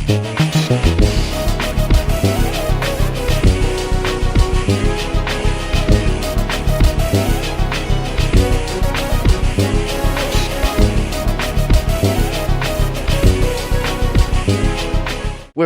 We're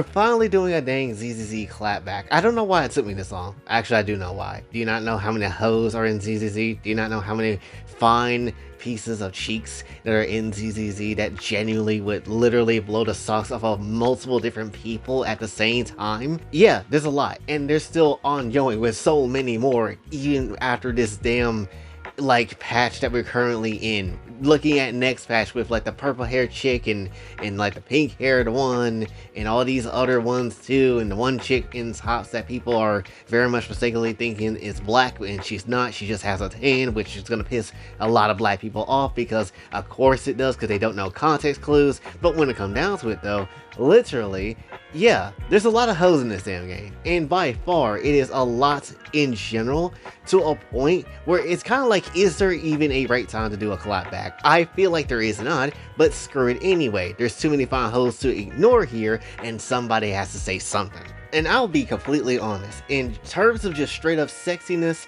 finally doing a dang ZZZ ClapBack. I don't know why it took me this long. Actually, I do know why. Do you not know how many hoes are in ZZZ? Do you not know how many fine pieces of cheeks that are in ZZZ that genuinely would literally blow the socks off of multiple different people at the same time? Yeah, there's a lot, and they're still ongoing with so many more even after this damn like patch that we're currently in. Looking at next patch with like the purple hair chick and like the pink haired one and all these other ones too, and the one chick in tops that people are very much mistakenly thinking is black and she's not, she just has a tan, which is gonna piss a lot of black people off because of course it does, because they don't know context clues. But when it comes down to it though, literally, yeah, there's a lot of hoes in this damn game, and by far it is a lot in general, to a point where it's kind of like, is there even a right time to do a ClapBack? I feel like there is not, but screw it anyway. There's too many fine hoes to ignore here, and somebody has to say something. And I'll be completely honest, in terms of just straight up sexiness,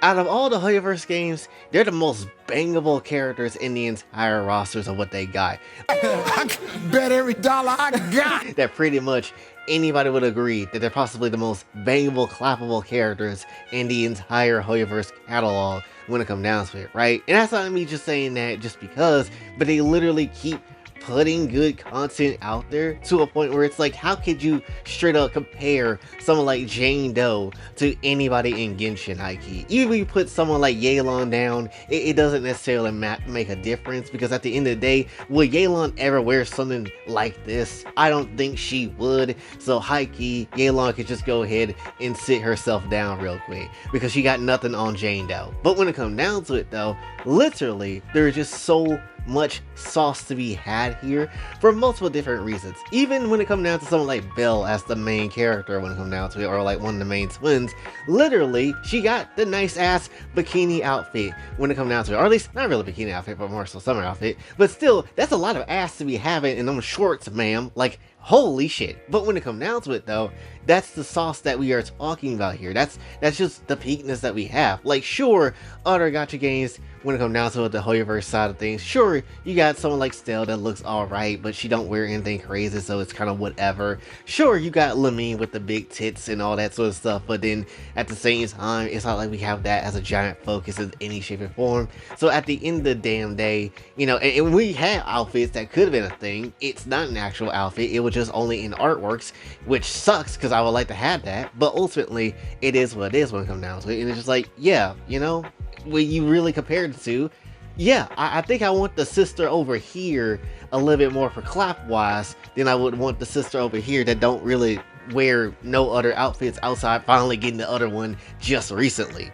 out of all the Hoyoverse games, they're the most bangable characters in the entire rosters of what they got. I bet every dollar I got. That pretty much anybody would agree that they're possibly the most bangable, clappable characters in the entire Hoyoverse catalog when it comes down to it, right? And that's not me just saying that just because, but they literally keep putting good content out there to a point where it's like, how could you straight up compare someone like Jane Doe to anybody in Genshin Haki? Even when you put someone like Yelan down, it doesn't necessarily make a difference, because at the end of the day, will Yelan ever wear something like this? I don't think she would. So Haki, Yelan could just go ahead and sit herself down real quick because she got nothing on Jane Doe. But when it comes down to it though, literally there's just so much sauce to be had here for multiple different reasons. Even when it comes down to someone like Belle as the main character, when it comes down to it, or like one of the main twins, literally she got the nice ass bikini outfit when it comes down to it, or at least not really bikini outfit, but more so summer outfit. But still, that's a lot of ass to be having in them shorts, ma'am. Like, holy shit. But when it comes down to it though, that's the sauce that we are talking about here. That's just the peakness that we have. Like, sure, other gacha games, when it comes down to it, the Hoyoverse side of things, sure, you got someone like Stell that looks alright, but she don't wear anything crazy, so it's kind of whatever. Sure, you got Lamine with the big tits and all that sort of stuff, but then at the same time, it's not like we have that as a giant focus in any shape or form. So at the end of the damn day, you know, and we had outfits that could have been a thing. It's not an actual outfit, it was just only in artworks, which sucks because I would like to have that, but ultimately it is what it is when it comes down to it. And it's just like, yeah, you know, when you really compare it to, yeah, I think I want the sister over here a little bit more for clap wise than I would want the sister over here that don't really wear no other outfits outside finally getting the other one just recently.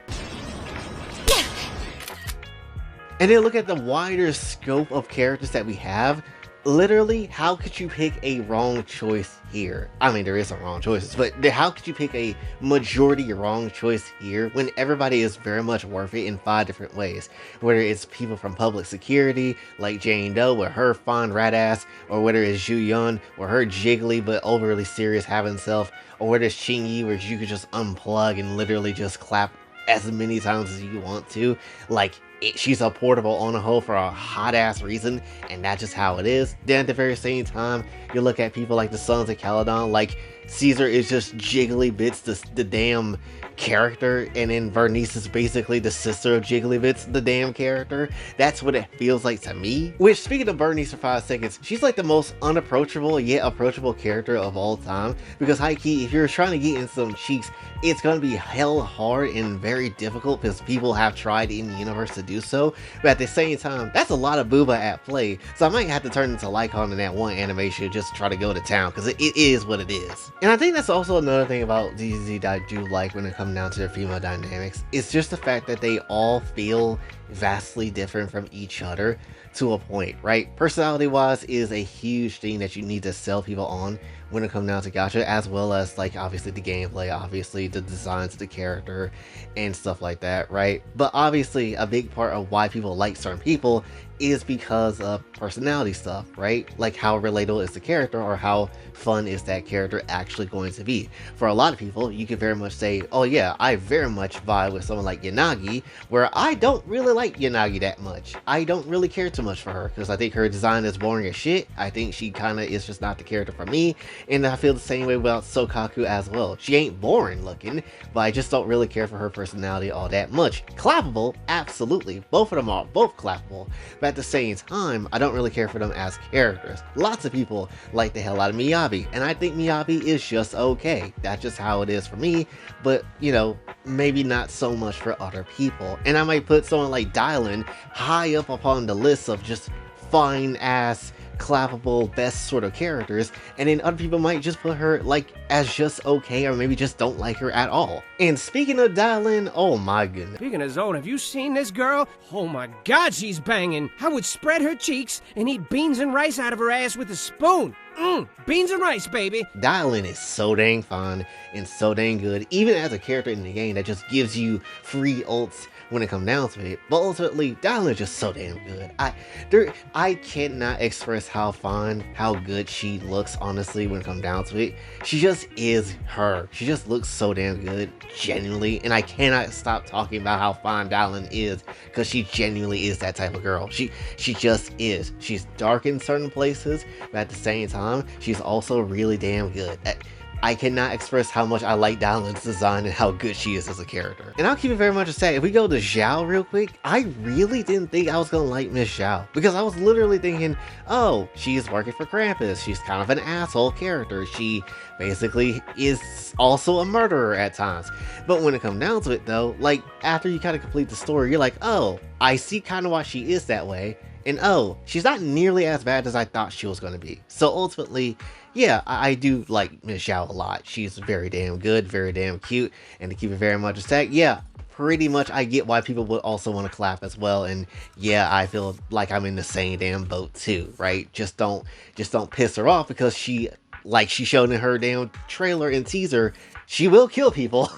And then look at the wider scope of characters that we have. Literally, how could you pick a wrong choice here? I mean, there is some wrong choices, but how could you pick a majority wrong choice here when everybody is very much worth it in 5 different ways? Whether it's people from public security, like Jane Doe with her fine rat ass, or whether it's Zhu Yun with her jiggly but overly serious having self, or whether it's Qing Yi where you could just unplug and literally just clap as many times as you want to. Like, she's a portable on a hoe for a hot ass reason, and that's just how it is. Then at the very same time, you look at people like the Sons of Caledon, like Caesar is just jiggly bits, the damn character, and then Vernice is basically the sister of Jiggly Bits, the damn character. That's what it feels like to me. Which, speaking of Vernice for 5 seconds, she's like the most unapproachable yet approachable character of all time, because high key, if you're trying to get in some cheeks, it's gonna be hell hard and very difficult because people have tried in the universe to do so. But at the same time, that's a lot of booba at play, so I might have to turn into Lycon in that one animation just to try to go to town, because it is what it is. And I think that's also another thing about DZ that I do like when it comes down to their female dynamics. It's just the fact that they all feel vastly different from each other to a point, right? Personality wise is a huge thing that you need to sell people on when it comes down to gacha, as well as like obviously the gameplay, obviously the designs of the character and stuff like that, right? But obviously a big part of why people like certain people is because of personality stuff, right? Like how relatable is the character, or how fun is that character actually going to be. For a lot of people, you can very much say, oh yeah, I very much vibe with someone like Yanagi, where I don't really like Yanagi that much. I don't really care too much for her, because I think her design is boring as shit. I think she kind of is just not the character for me, and I feel the same way about Sokaku as well. She ain't boring looking, but I just don't really care for her personality all that much. Clappable, absolutely. Both of them are both clappable, but at the same time, I don't really care for them as characters. Lots of people like the hell out of Miyabi, and I think Miyabi is just okay. That's just how it is for me, but you know, maybe not so much for other people. And I might put someone like Dylan high up upon the list of just fine ass clappable best sort of characters, and then other people might just put her like as just okay, or maybe just don't like her at all. And speaking of Dylan, oh my goodness. Speaking of Zone, have you seen this girl? Oh my god, she's banging. I would spread her cheeks and eat beans and rice out of her ass with a spoon. Beans and rice, baby. Dylan is so dang fun and so dang good, even as a character in the game that just gives you free ults when it comes down to it. But ultimately, Dylan is just so damn good. I cannot express how fun, how good she looks, honestly, when it comes down to it. She just is her. She just looks so damn good, genuinely, and I cannot stop talking about how fine Dylan is, because she genuinely is that type of girl. She just is. She's dark in certain places, but at the same time, she's also really damn good. I cannot express how much I like Dylan's design and how good she is as a character. And I'll keep it very much a say, if we go to Xiao real quick, I really didn't think I was gonna like Miss Xiao, because I was literally thinking, oh, she's working for Krampus, she's kind of an asshole character, she basically is also a murderer at times. But when it comes down to it though, like after you kind of complete the story, you're like, oh, I see kind of why she is that way. And oh, she's not nearly as bad as I thought she was going to be. So ultimately, yeah, I do like Miss Xiao a lot. She's very damn good, very damn cute, and to keep it very much a stack, yeah, pretty much I get why people would also want to clap as well. And yeah, I feel like I'm in the same damn boat too, right? Just don't piss her off, because she, like she showed in her damn trailer and teaser, she will kill people.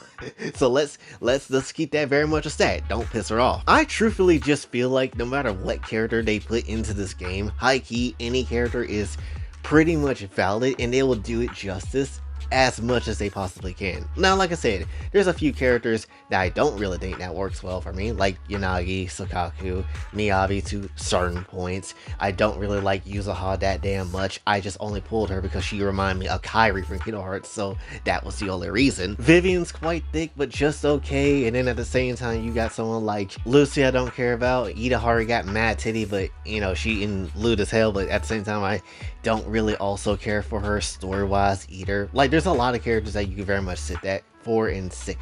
So let's keep that very much a stat. Don't piss her off. I truthfully just feel like no matter what character they put into this game, high key, any character is pretty much valid, and they will do it justice as much as they possibly can. Now, like I said, there's a few characters that I don't really think that works well for me, like Yanagi, Sokaku, Miyabi to certain points. I don't really like Yuzuha that damn much. I just only pulled her because she reminded me of Kairi from Kingdom Hearts, so that was the only reason. Vivian's quite thick, but just okay, and then at the same time, you got someone like Lucy I don't care about. Idahari got mad titty, but you know, she in lewd as hell, but at the same time, I don't really also care for her story-wise either. Like, there's a lot of characters that you can very much sit that for and say.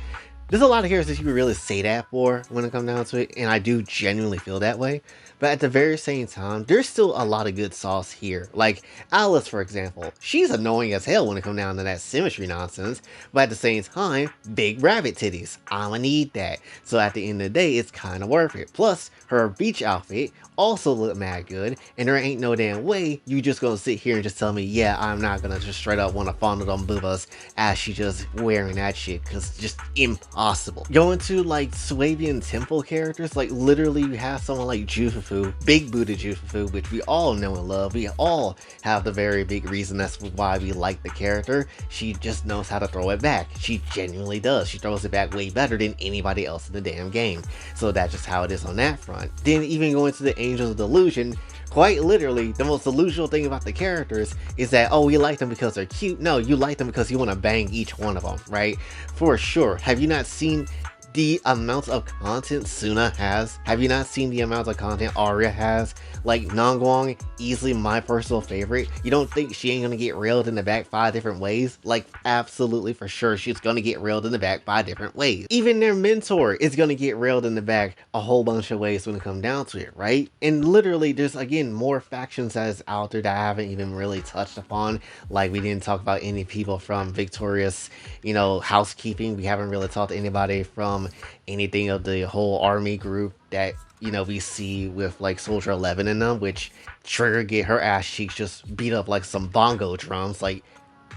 There's a lot of characters you can really say that for when it comes down to it, and I do genuinely feel that way. But at the very same time, there's still a lot of good sauce here. Like Alice, for example, she's annoying as hell when it comes down to that symmetry nonsense, but at the same time, big rabbit titties. I'ma need that. So at the end of the day, it's kind of worth it. Plus, her beach outfit also look mad good, and there ain't no damn way you just gonna sit here and just tell me, yeah, I'm not gonna just straight up want to fondle them boobas as she just wearing that shit, because it's just impossible. Going to like Swabian temple characters, like literally you have someone like Jufufu, big booty Jufufu, which we all know and love. We all have the very big reason that's why we like the character. She just knows how to throw it back. She genuinely does. She throws it back way better than anybody else in the damn game. So that's just how it is on that front. Then even going to the Angels of Delusion, quite literally, the most delusional thing about the characters is that, oh, we like them because they're cute. No, you like them because you want to bang each one of them, right? For sure. Have you not seen the amount of content Suna has? Have you not seen the amount of content Arya has? Like, Nangguang, easily my personal favorite. You don't think she ain't gonna get railed in the back 5 different ways? Like, absolutely for sure, she's gonna get railed in the back 5 different ways. Even their mentor is gonna get railed in the back a whole bunch of ways when it comes down to it, right? And literally, there's, again, more factions that is out there that I haven't even really touched upon. Like, we didn't talk about any people from Victorious, you know, housekeeping. We haven't really talked to anybody from anything of the whole army group that we see with like Soldier 11 in them, which Trigger get her ass cheeks just beat up like some bongo drums. Like,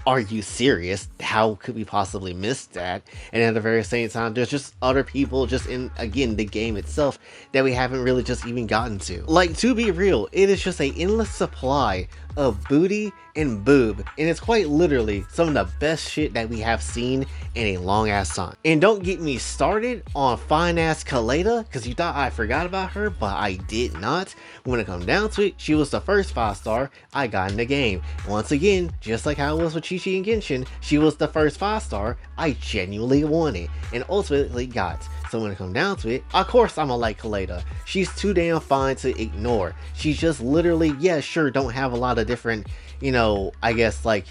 are you serious? How could we possibly miss that? And at the very same time, there's just other people just in, again, the game itself that we haven't really just even gotten to. Like, to be real, it is just an endless supply of booty and boob, and it's quite literally some of the best shit that we have seen in a long ass time. And don't get me started on fine ass Kaleda, because you thought I forgot about her, but I did not. When it comes down to it, she was the first 5-star I got in the game. Once again, just like how it was with Chi-Chi and Genshin, she was the first 5-star I genuinely wanted and ultimately got. So when it comes down to it, of course I'ma like Kaleda. She's too damn fine to ignore. She's just literally, yeah, sure, don't have a lot of different, I guess like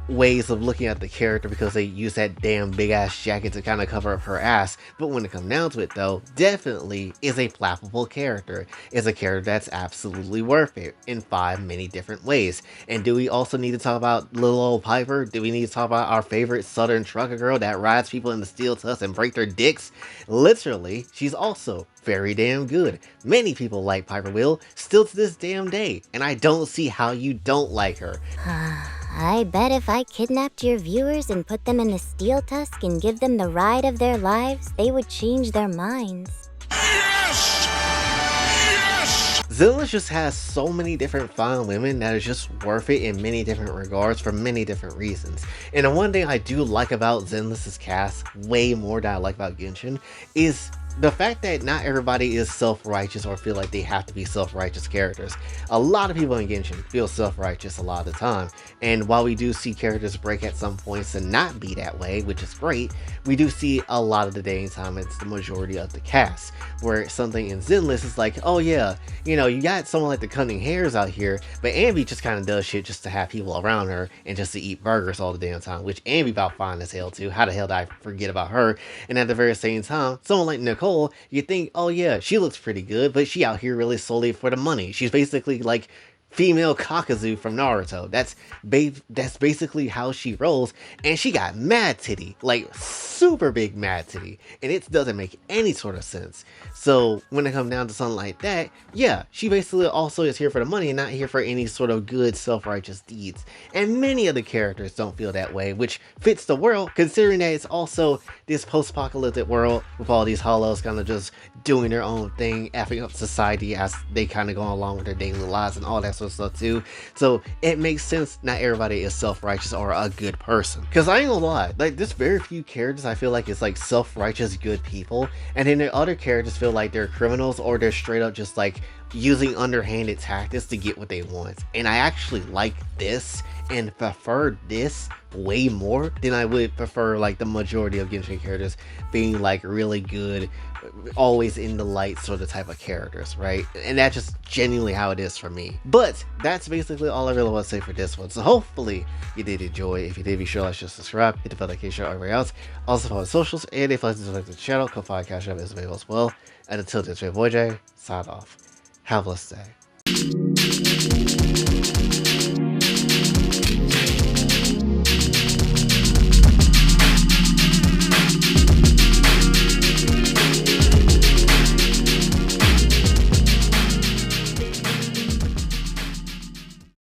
ways of looking at the character because they use that damn big ass jacket to kind of cover up her ass. But when it comes down to it though, definitely is a flappable character. Is a character that's absolutely worth it in 5 many different ways. And do we also need to talk about little old Piper? Do we need to talk about our favorite southern trucker girl that rides people in the steel tusk and break their dicks? Literally, she's also very damn good. Many people like Piper Will still to this damn day, and I don't see how you don't like her. I bet if I kidnapped your viewers and put them in the steel tusk and give them the ride of their lives, they would change their minds. Yes! Yes! Zenless just has so many different fine women that is just worth it in many different regards for many different reasons. And the one thing I do like about Zenless's cast, way more than I like about Genshin, is the fact that not everybody is self-righteous or feel like they have to be self-righteous characters. A lot of people in Genshin feel self-righteous a lot of the time, and while we do see characters break at some points and not be that way, which is great, we do see a lot of the day and time it's the majority of the cast, where something in Zenless is like, oh yeah, you got someone like the Cunning Hares out here, but Ambi just kind of does shit just to have people around her and just to eat burgers all the damn time, which Ambi about fine as hell too. How the hell did I forget about her? And at the very same time, someone like Nicole, you think, oh yeah, she looks pretty good, but she out here really solely for the money. She's basically like female Kakazu from Naruto. That's basically how she rolls, and she got mad titty, like super big mad titty, and it doesn't make any sort of sense. So when it comes down to something like that, yeah, she basically also is here for the money and not here for any sort of good self-righteous deeds. And many of the characters don't feel that way, which fits the world, considering that it's also this post-apocalyptic world with all these hollows kind of just doing their own thing, effing up society as they kind of go along with their daily lives and all that sort of stuff too. So it makes sense not everybody is self-righteous or a good person. Because I ain't gonna lie, like there's very few characters I feel like it's like self-righteous good people, and then the other characters feel like they're criminals or they're straight up just like using underhanded tactics to get what they want. And I actually like this and prefer this way more than I would prefer like the majority of Genshin characters being like really good, always in the light sort of type of characters, right? And that's just genuinely how it is for me. But that's basically all I really want to say for this one. So hopefully you did enjoy. If you did, be sure to like, share, subscribe, hit the bell notification everywhere else. Also follow the socials, and if you like the channel, Kofi Cash App is available as well. And until then, Boy J, sign off. Have a blessed day.